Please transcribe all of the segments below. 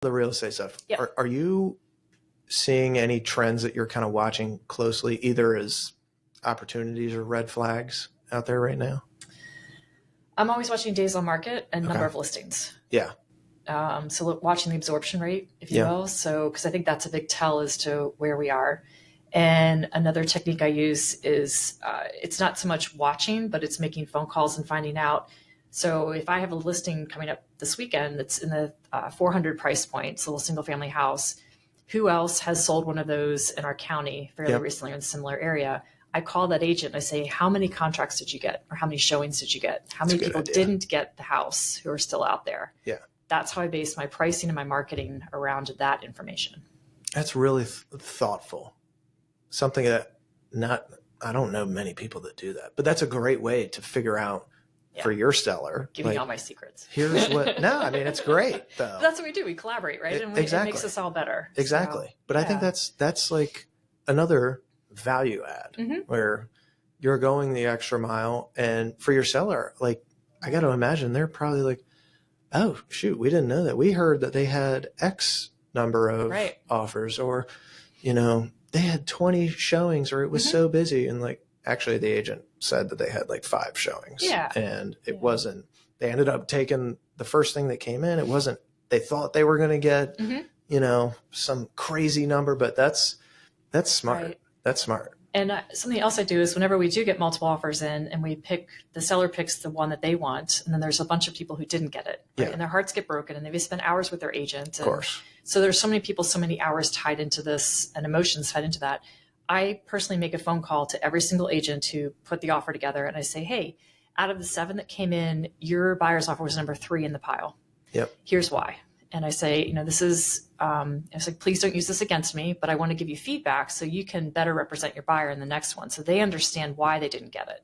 the real estate stuff. Yeah. Are you seeing any trends that you're kind of watching closely, either as opportunities or red flags out there right now? I'm always watching days on market and number of listings. Yeah. So watching the absorption rate, if you will. So, because I think that's a big tell as to where we are. And another technique I use is it's not so much watching, but it's making phone calls and finding out. So if I have a listing coming up this weekend that's in the 400 price point, it's a little single family house, who else has sold one of those in our county fairly recently or in a similar area? I call that agent and I say, how many contracts did you get? Or how many showings did you get? How many people didn't get the house who are still out there? Yeah. That's how I base my pricing and my marketing around that information. That's really thoughtful. Something that I don't know many people that do that, but that's a great way to figure out for your seller. Give me all my secrets. Here's what, no, I mean, it's great though. That's what we do. We collaborate, right? And it makes us all better. Exactly. So, but I think that's like another value add where you're going the extra mile, and for your seller, like, I got to imagine they're probably like, oh shoot, we didn't know that. We heard that they had X number of offers, or, you know, they had 20 showings, or it was so busy. And like, actually the agent said that they had like 5 showings and it wasn't, they ended up taking the first thing that came in. It wasn't, they thought they were going to get, you know, some crazy number, but that's smart. Right. That's smart. And something else I do is whenever we do get multiple offers in and the seller picks the one that they want, and then there's a bunch of people who didn't get it, right? And their hearts get broken, and they've spent hours with their agent. Of course. So there's so many people, so many hours tied into this and emotions tied into that. I personally make a phone call to every single agent who put the offer together, and I say, hey, out of the 7 that came in, your buyer's offer was number 3 in the pile. Yep. Here's why. And I say, you know, this is, I was like, please don't use this against me, but I want to give you feedback so you can better represent your buyer in the next one, so they understand why they didn't get it.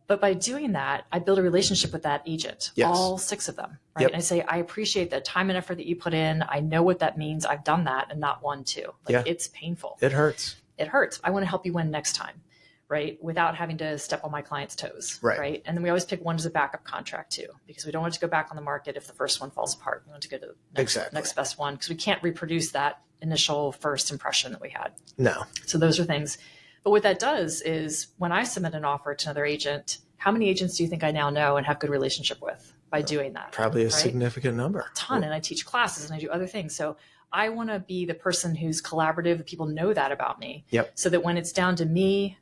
But by doing that, I build a relationship with that agent, all 6 of them, right? And I say, I appreciate the time and effort that you put in. I know what that means. I've done that, and not 1, 2. Like, it's painful. It hurts. It hurts. I want to help you win next time, right? Without having to step on my client's toes, right? And then we always pick one as a backup contract too, because we don't want it to go back on the market if the first one falls apart. We want to go to the next best one, because we can't reproduce that initial first impression that we had. No. So those are things. But what that does is when I submit an offer to another agent, how many agents do you think I now know and have good relationship with by doing that? Probably a significant number. A ton. And I teach classes and I do other things. So I want to be the person who's collaborative, that people know that about me. So that when it's down to me,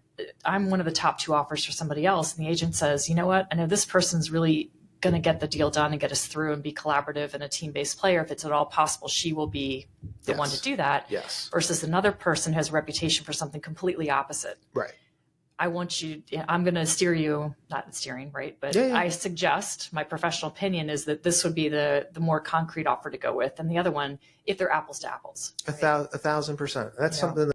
I'm one of the top 2 offers for somebody else, and the agent says, you know what, I know this person's really going to get the deal done and get us through and be collaborative and a team-based player. If it's at all possible, she will be the one to do that. Versus another person who has a reputation for something completely opposite. Right. I want you, I'm going to steer you, not steering, right? But I suggest, my professional opinion is that this would be the more concrete offer to go with. And the other one, if they're apples to apples. Right? 1,000%. That's something that